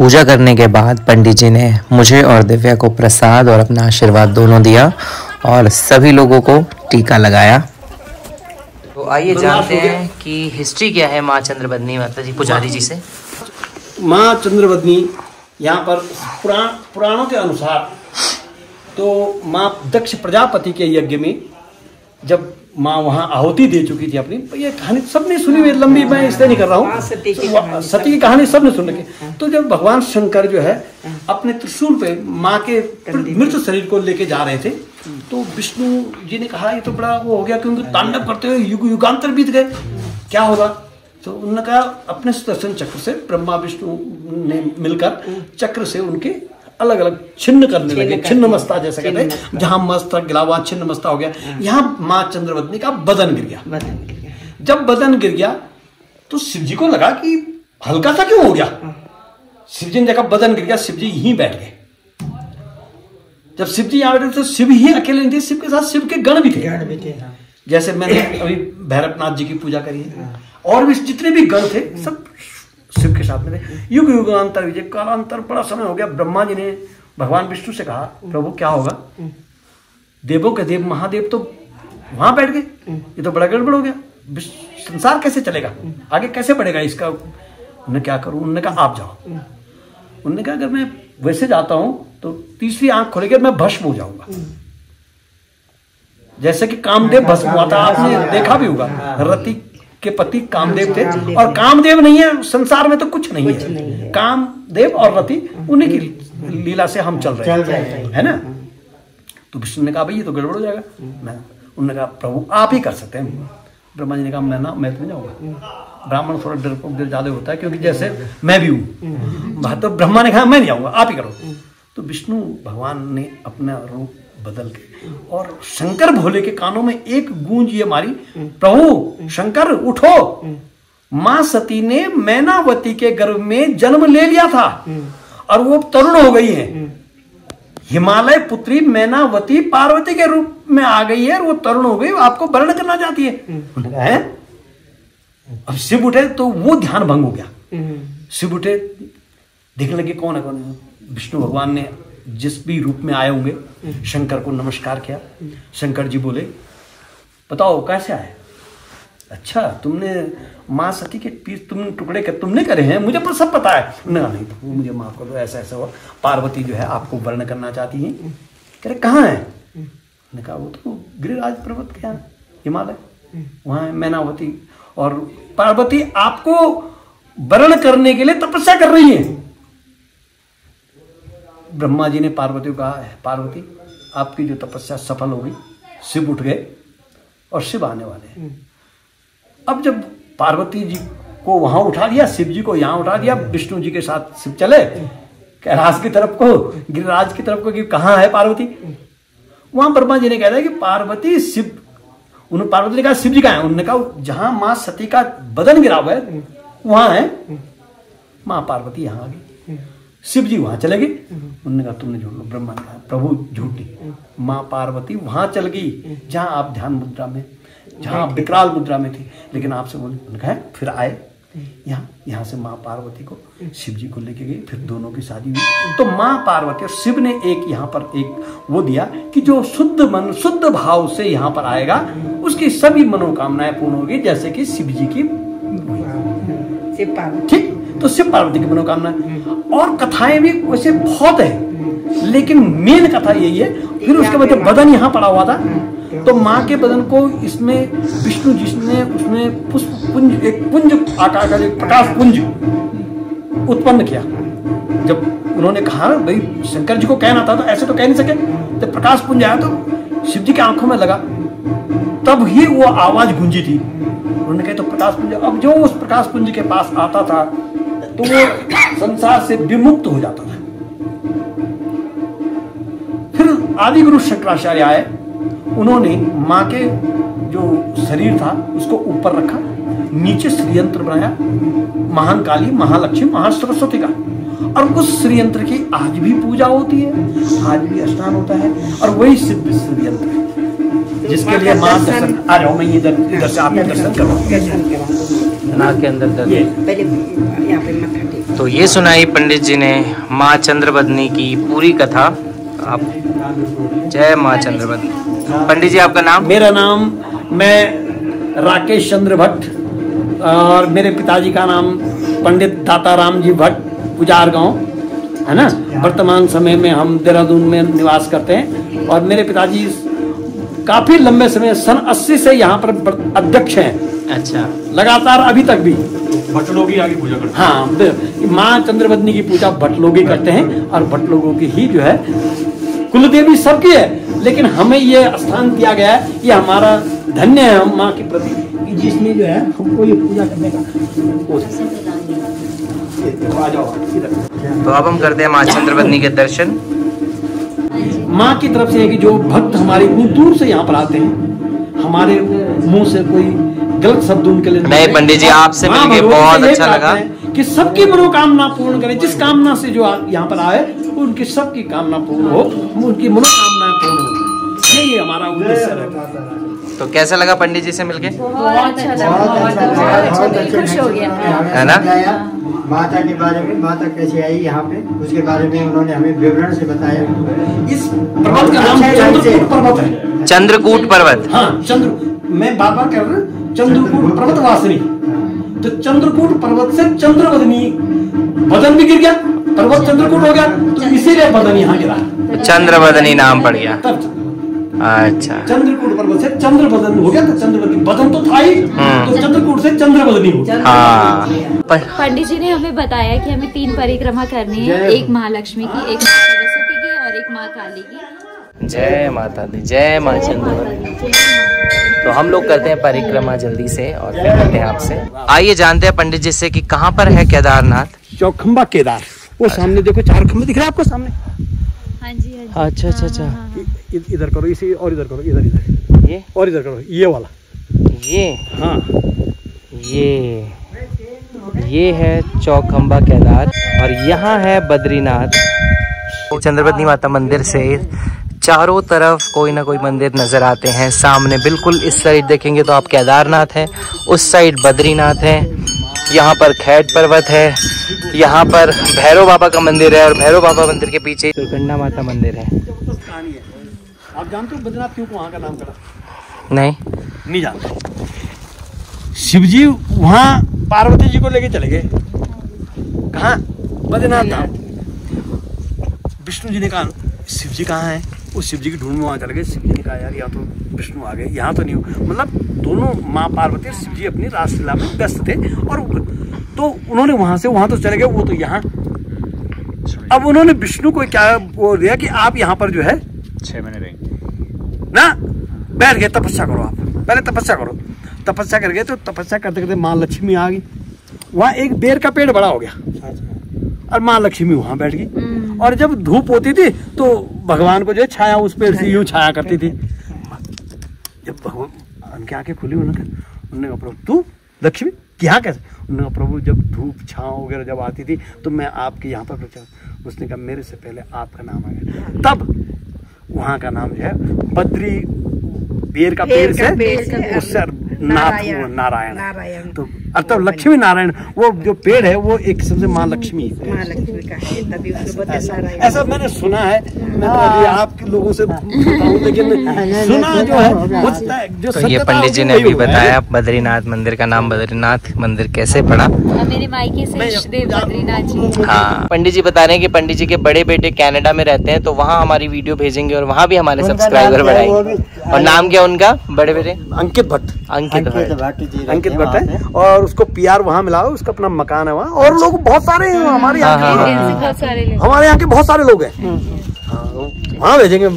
पूजा करने के बाद पंडित जी ने मुझे और दिव्या को प्रसाद और अपना आशीर्वाद दोनों दिया और सभी लोगों को टीका लगाया। तो आइए जानते हैं कि हिस्ट्री क्या है माँ चंद्रवदनी माता जी पुजारी जी से। माँ चंद्रवदनी यहाँ पर पुराणों के अनुसार तो माँ दक्ष प्रजापति के यज्ञ में जब माँ वहाँ आहुति दे चुकी थी अपनी, ये कहानी सबने सुनी हुई, लंबी मैं इसलिए नहीं कर रहा हूँ, सती की कहानी सबने सुन रखी। तो जब भगवान शंकर जो है अपने त्रिशूल पे माँ के मृत शरीर को लेके जा रहे थे, तो विष्णु जी ने कहा ये तो बड़ा वो हो गया, क्योंकि तांडव करते हुए युगांतर बीत गए, क्या होगा। तो उन्होंने कहा अपने सुदर्शन चक्र से ब्रह्मा विष्णु ने मिलकर चक्र से उनके अलग अलग छिन्न करने लगे, छिन्न मस्ता जैसे कहते हैं, जहां मस्तक गिला हुआ छिन्न मस्ता हो गया। यहाँ माँ चंद्रवदनी का बदन गिर गया। जब बदन गिर गया तो शिव जी को लगा कि हल्का सा क्यों हो गया। शिव जी ने देखा बदन गिर गया, शिव जी यहीं बैठ गए। जब शिव जी यहाँ बैठे तो शिव ही अकेले नहीं थे, शिव के साथ शिव के गण भी थे। जैसे मैंने अभी भैरवनाथ जी की पूजा करी है, और भी जितने भी गण थे सब शिव के साथ में थे। युग युगांतर विजय कालांतर बड़ा समय हो गया। ब्रह्मा जी ने भगवान विष्णु से कहा प्रभु क्या होगा, देवों के देव महादेव तो वहां बैठ गए, ये तो बड़ा गड़बड़ हो गया, संसार कैसे चलेगा, आगे कैसे बढ़ेगा इसका, उन्हें क्या करूं। उन्होंने कहा आप जाओ। उन्होंने कहा अगर मैं वैसे जाता हूं तो तीसरी आंख खोलेगी मैं भस्म हो जाऊंगा, जैसे कि कामदेव भस्म हुआ था, आपने देखा भी होगा। रति के पति कामदेव थे, और कामदेव नहीं है संसार में तो कुछ नहीं है। कामदेव और रति उन्हीं की लीला से हम चल रहे हैं, है ना। तो विष्णु ने कहा भाई ये तो गड़बड़ हो जाएगा। उन्होंने कहा प्रभु आप ही कर सकते हैं। ब्रह्मा जी ने कहा मैं तो नहीं जाऊंगा। ब्राह्मण थोड़ा डर ज्यादा होता है, क्योंकि जैसे मैं भी हूँ। तो ब्रह्मा ने कहा मैं नहीं जाऊंगा, आप ही करो। तो विष्णु भगवान ने अपना रूप बदल के और शंकर भोले के कानों में एक गूंज ये मारी, प्रभु शंकर उठो, मां सती ने मैनावती के गर्भ में जन्म ले लिया था और वो तरुण हो गई है। हिमालय पुत्री मैनावती पार्वती के रूप में आ गई है और वो तरुण हो गई, आपको वर्ण करना चाहती है। अब शिव उठे तो वो ध्यान भंग हो गया। शिव उठे, देखने लगे कौन है कौन है। विष्णु भगवान ने जिस भी रूप में आए होंगे शंकर को नमस्कार किया। शंकर जी बोले बताओ कैसे आए। अच्छा तुमने माँ सती के पीस टुकड़े तुमने करे हैं, मुझे पर सब पता है। नहीं तो मुझे माफ कर दो, ऐसा ऐसा हुआ, पार्वती जो है आपको वर्ण करना चाहती है। कह रहे कहाँ है। ने कहा वो तो गिरिराज पर्वत के यहाँ हिमालय, वहां है मैनावती, और पार्वती आपको वर्ण करने के लिए तपस्या कर रही है। ब्रह्मा जी ने पार्वती को कहा है पार्वती आपकी जो तपस्या सफल होगी। शिव उठ गए और शिव आने वाले हैं। अब जब पार्वती जी को वहां उठा दिया, शिव जी को यहां उठा दिया, विष्णु जी के साथ शिव चले कैलाश की तरफ को, गिरिराज की तरफ को कि कहाँ है पार्वती। वहां ब्रह्मा जी ने कह दिया कि पार्वती शिव, उन्होंने पार्वती ने कहा शिव जी कहाँ है। उन्होंने कहा जहां माँ सती का बदन गिरा हुआ है वहां है। माँ पार्वती यहां आ गई, शिव जी वहां चले गए। उन्होंने कहा तुमने झूठ, ब्रह्मा ने कहा प्रभु झूठी, माँ पार्वती वहां चल गई जहां आप ध्यान मुद्रा में, जहां आप विकराल मुद्रा में थी, लेकिन आपसे बोले। उन्होंने कहा फिर आए यहाँ से माँ पार्वती को शिव जी को लेके गई, फिर दोनों की शादी हुई। तो माँ पार्वती और शिव ने एक यहाँ पर एक वो दिया कि जो शुद्ध मन शुद्ध भाव से यहाँ पर आएगा उसकी सभी मनोकामनाएं पूर्ण होगी, जैसे कि शिव जी की। ठीक, तो शिव पार्वती की मनोकामना। और कथाएं भी वैसे बहुत है, लेकिन मेन कथा यही है। फिर उसके बाद बदन यहाँ पड़ा हुआ था, तो माँ के बदन को इसमें विष्णु जी ने उसमें पुष्प पुंज, एक पुंज आकार का एक प्रकाश पुंज उत्पन्न किया। जब उन्होंने कहा भाई शंकर जी को कहना था तो ऐसे तो कह नहीं सके, जब प्रकाश पुंज आया तो शिव जी की आंखों में लगा, तब ही वो आवाज गूंजी थी। उन्होंने कहा तो प्रकाश पुंज, अब जो उस प्रकाश पुंज के पास आता था तो वो संसार से विमुक्त हो जाता था। फिर आदि गुरु शंकराचार्य आए, उन्होंने माँ के जो शरीर था उसको ऊपर रखा, नीचे श्रीयंत्र बनाया, महान काली, महालक्ष्मी, महासरस्वती का। और उस श्रीयंत्र की आज भी पूजा होती है, आज भी स्नान होता है, और वही सिद्ध श्रीयंत्र है जिसके लिए माँ दर्शन। आ जाओ, मैं इधर से आप दर्शन करो, नाक के अंदर पहले यहाँ पे मत्था टेक तो ये सुनाई पंडित जी ने माँ चंद्रवदनी की पूरी कथा। आप जय माँ चंद्रवदनी। पंडित जी आपका नाम? मेरा नाम, मैं राकेश चंद्र भट्ट, और मेरे पिताजी का नाम पंडित दाताराम जी भट्ट, पुजार गांव है ना। वर्तमान समय में हम देहरादून में निवास करते हैं, और मेरे पिताजी काफी लंबे समय सन 80 से यहाँ पर अध्यक्ष हैं। अच्छा, लगातार अभी तक भी भट्ट लोग ही आगे पूजा करते हैं। हाँ, माँ चंद्रवदनी की पूजा भट्ट लोग ही करते हैं, और भट्ट लोगों की ही जो है कुलदेवी सबकी है, लेकिन हमें ये स्थान दिया गया है, ये हमारा धन्य है हम माँ के प्रति, जिसमें जो है हमको ये पूजा करने का। आ जाओ इधर। तो अब हम करते हैं माँ चंद्रवदनी के दर्शन। माँ की तरफ से है कि जो भक्त हमारे इतनी दूर से यहाँ पर आते हैं, हमारे मुंह से कोई गलत शब्द उनके लिए नहीं। पंडित जी आपसे मिलके बहुत अच्छा लगा कि सबकी मनोकामना पूर्ण करें। जिस कामना से जो यहाँ पर आए उनकी सबकी कामना पूर्ण हो, उनकी मनोकामना पूर्ण हो, यही हमारा उद्देश्य है। तो कैसा लगा पंडित जी से मिलके? बहुत अच्छा लगा, खुश हो गया है ना। माता के बारे में, माता कैसे आई यहाँ पे, उसके बारे में उन्होंने हमें विवरण से बताया। इस पर्वत का नाम चंद्रकूट पर्वत है। चंद्रकूट पर्वत? हाँ, मैं बार बार कह रहा हूँ चंद्रकूट पर्वत वासिनी। तो चंद्रकूट पर्वत से चंद्रवदनी, बदन भी गिर गया, पर्वत चंद्रकूट हो गया, तो इसीलिए बदन यहाँ गिरा, चंद्रवदनी नाम पड़ गया। अच्छा, चंद्रकूट पर्वत से चंद्रवदन हो गया, तो चंद्रवदनी बदन तो था ही, तो चंद्रकूट से चंद्रवदनी हो गया। हाँ। पंडित जी ने हमें बताया कि हमें 3 परिक्रमा करनी है, एक महालक्ष्मी की, एक माँ सरस्वती की, और एक माँ काली की। जय माता दी, जय माँ चंद्रवदनी। तो हम लोग करते हैं परिक्रमा जल्दी से और फिर मिलते हैं आपसे। आइए जानते हैं पंडित जी से कि कहाँ पर है केदारनाथ। चौखंबा केदार, वो सामने देखो 4 खंबे दिख रहे हैं आपको सामने। हाँ जी, हाँ जी। अच्छा अच्छा अच्छा। इधर करो, इसी और इधर करो, इधर ये और इधर करो, ये वाला। ये हाँ, ये है चौखंबा केदार, और यहाँ है बद्रीनाथ। चंद्रवदनी माता मंदिर से चारों तरफ कोई ना कोई मंदिर नजर आते हैं। सामने बिल्कुल इस साइड देखेंगे तो आप केदारनाथ है, उस साइड बद्रीनाथ है, यहाँ पर खैट पर्वत है, यहाँ पर भैरव बाबा का मंदिर है, और भैरव बाबा मंदिर के पीछे दुर्गंडा माता मंदिर है। आप जानते हो बद्रीनाथ क्यों वहाँ का नाम पड़ा? नहीं जानते। शिव जी वहाँ पार्वती जी को लेके चले गए, कहाँ? बद्रीनाथ धाम। विष्णु जी ने कहा शिव जी कहाँ है, उस शिव जी की ढूंढ में वहाँ चले गए। शिव जी ने कहा यार, या तो विष्णु आ गए, यहाँ तो नहीं हो। मतलब दोनों माँ पार्वती और शिव जी अपनी रासलीला में व्यस्त थे, और तो उन्होंने वहाँ से वहाँ तो चले गए, वो तो यहाँ। अब उन्होंने विष्णु को क्या बोल दिया कि आप यहाँ पर जो है 6 महीने रहेंगे ना, बैठ गए, तपस्या करो। आप पहले तपस्या करो। तपस्या कर गए, तो तपस्या करते करते माँ लक्ष्मी आ गई। वहाँ एक बेर का पेड़ बड़ा हो गया, और माँ लक्ष्मी वहाँ बैठ गई। और जब धूप होती थी तो भगवान को जो छाया उस पेड़ से यूं छाया करती थी। जब भगवान उनकी आंखें खुली, उन्होंने कहा प्रभु तू लक्ष्मी क्या कैसे? उन्होंने कहा प्रभु जब धूप छाँव वगैरह जब आती थी तो मैं आपके यहाँ पर प्रचार। उसने कहा मेरे से पहले आपका नाम आ गया। तब वहाँ का नाम जो है बद्री, बेर का पेड़ से उससे नारायण। तो अर्थात लक्ष्मी नारायण, वो जो पेड़ है वो एक किस्म से माँ लक्ष्मी का है, तभी उसको ऐसा मैंने सुना है। मैं तो अभी आपके लोगों से बताऊं, लेकिन सुना जो है जो तो ये पंडित जी ने भी बताया बद्रीनाथ मंदिर का नाम बद्रीनाथ मंदिर कैसे पड़ा। मेरे मायके से इष्टदेव बद्रीनाथ जी। हाँ, पंडित जी बता रहे हैं कि पंडित जी के बड़े बेटे कनाडा में रहते हैं, तो वहाँ हमारी वीडियो भेजेंगे और वहाँ भी हमारे सब्सक्राइबर बढ़ाएंगे। और नाम क्या उनका बड़े बेटे? अंकित भट्ट। अंकित भट्ट है, और उसको PR वहाँ मिला, उसका अपना मकान है वहाँ। और लोग बहुत सारे हैं हमारे यहाँ के बहुत सारे लोग हैं। वहाँ भेजेंगे,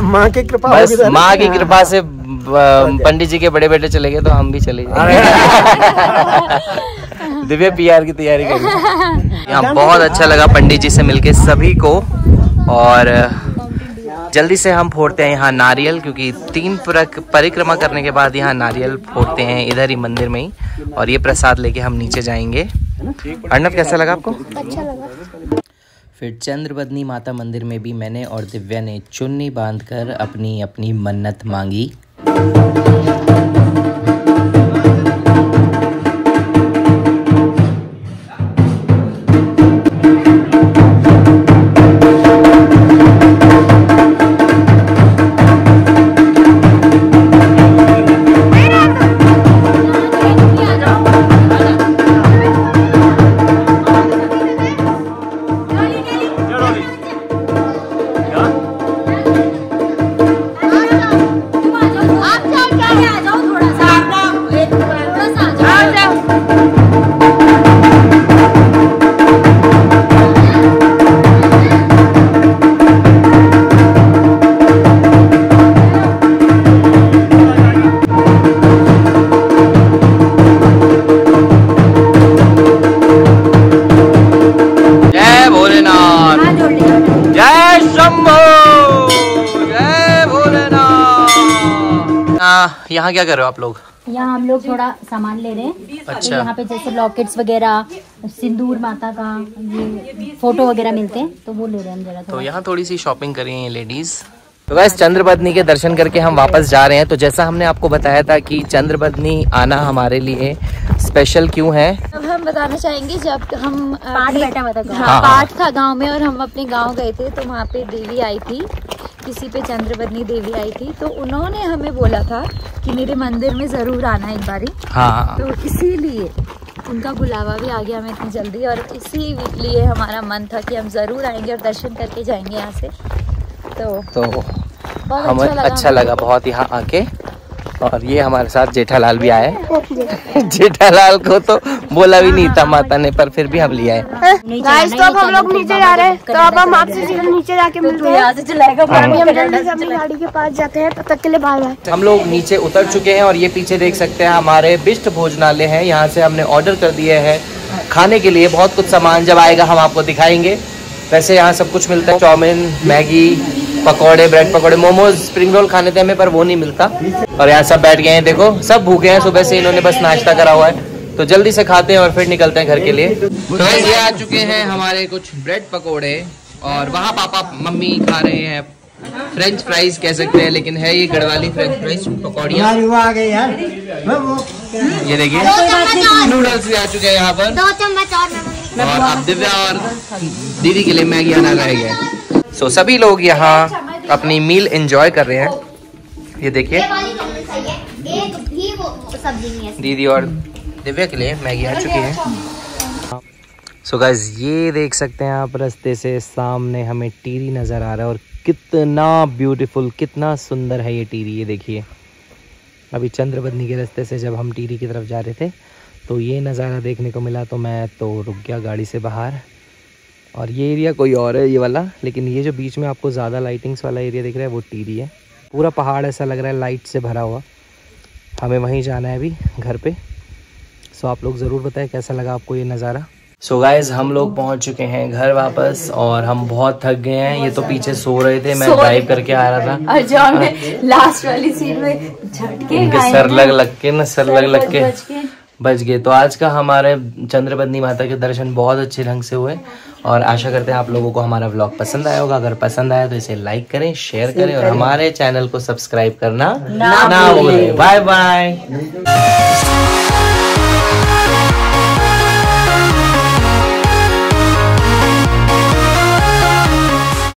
माँ की कृपा होगी। माँ की कृपा से पंडित जी के बड़े बेटे चले गए तो हम भी चले गए। दिव्य PR की तैयारी करें। यहाँ बहुत अच्छा लगा पंडित जी से मिलके सभी को। और जल्दी से हम फोड़ते हैं यहाँ नारियल, क्योंकि 3 परिक्रमा करने के बाद यहाँ नारियल फोड़ते हैं इधर ही मंदिर में ही। और ये प्रसाद लेके हम नीचे जाएंगे। अर्णव कैसा लगा आपको? अच्छा लगा। फिर चंद्रवदनी माता मंदिर में भी मैंने और दिव्या ने चुन्नी बांधकर अपनी अपनी मन्नत मांगी। यहाँ क्या कर रहे हो आप लोग? यहाँ हम लोग थोड़ा सामान ले रहे हैं। अच्छा। यहाँ पे जैसे लॉकेट्स वगैरह, सिंदूर माता का ये फोटो वगैरह मिलते हैं, तो वो ले रहे हैं हम जरा। तो यहाँ थोड़ी सी शॉपिंग करी है लेडीज। तो गाइस चंद्रबदनी के दर्शन करके हम वापस जा रहे हैं। तो जैसा हमने आपको बताया था कि चंद्रबदनी आना हमारे लिए स्पेशल क्यों है, अब हम बताना चाहेंगे। जब हम हाँ। पाठ था गांव में और हम अपने गांव गए थे, तो वहाँ पे देवी आई थी, किसी पे चंद्रबदनी देवी आई थी, तो उन्होंने हमें बोला था कि मेरे मंदिर में जरूर आना एक बारी। हाँ। तो इसीलिए उनका बुलावा भी आ गया हमें इतनी जल्दी, और इसीलिए हमारा मन था कि हम जरूर आएंगे और दर्शन करके जाएंगे यहाँ से। तो हमें अच्छा लगा बहुत यहाँ आके। और ये हमारे साथ जेठालाल भी आए। जेठालाल को तो बोला भी नहीं था माता ने, पर फिर भी हम ले आए। गाइस तो अब हम लोग नीचे जा रहे हैं, तो अब हम आपसे नीचे जाके मिलते हैं। अभी हम जल्दी से अपनी गाड़ी के पास जाते हैं, तब तक के लिए बाय बाय। हम लोग नीचे उतर चुके हैं और ये पीछे देख सकते हैं हमारे बिष्ट भोजनालय है। यहाँ से हमने ऑर्डर कर दिए है खाने के लिए बहुत कुछ सामान, जब आएगा हम आपको दिखाएंगे। वैसे यहाँ सब कुछ मिलता है, चाउमीन, मैगी, पकौड़े, ब्रेड पकौड़े, मोमोज, स्प्रिंग रोल खाने थे हमें, पर वो नहीं मिलता। और यहाँ सब बैठ गए हैं, देखो सब भूखे हैं, सुबह से इन्होंने बस नाश्ता करा हुआ है। तो जल्दी से खाते हैं और फिर निकलते हैं घर के लिए। तो ये आ चुके हैं हमारे कुछ ब्रेड पकौड़े, और वहाँ पापा मम्मी खा रहे हैं फ्रेंच फ्राइज कह सकते हैं, लेकिन है ये गढ़वाली फ्रेंच फ्राइज पकौड़ियाँ। ये देखिए नूडल्स भी आ चुके हैं यहाँ पर, 2 चम्मच और अब दिव्या और दीदी के लिए मैगी आना रह गया। सो सभी लोग यहाँ अपनी मील एंजॉय कर रहे हैं। ये देखिए दीदी और दिव्या के लिए मैगी आ चुकी है। सो गाइस ये देख सकते हैं आप, रास्ते से सामने हमें टीरी नज़र आ रहा है, और कितना ब्यूटीफुल, कितना सुंदर है ये टीरी। ये देखिए अभी चंद्रबदनी के रास्ते से जब हम टीरी की तरफ जा रहे थे तो ये नज़ारा देखने को मिला, तो मैं तो रुक गया गाड़ी से बाहर। और ये एरिया कोई और है ये वाला, लेकिन ये जो बीच में आपको ज़्यादा लाइटिंग्स वाला एरिया दिख रहा है वो टीरी है। पूरा पहाड़ ऐसा लग रहा है लाइट से भरा हुआ। हमें वहीं जाना है अभी घर पे। सो आप लोग ज़रूर बताएं कैसा लगा आपको ये नज़ारा। सो गाइज हम लोग पहुंच चुके हैं घर वापस, और हम बहुत थक गए हैं। ये तो पीछे सो रहे थे, मैं ड्राइव करके आ रहा था, और जो हमने लास्ट वाली सीन में झटके सर लग के बच गए। तो आज का हमारे चंद्रबदनी माता के दर्शन बहुत अच्छे ढंग से हुए, और आशा करते हैं आप लोगों को हमारा व्लॉग पसंद आया होगा। अगर पसंद आया तो इसे लाइक करें, शेयर करें, और हमारे चैनल को सब्सक्राइब करना ना भूलें। Bye bye.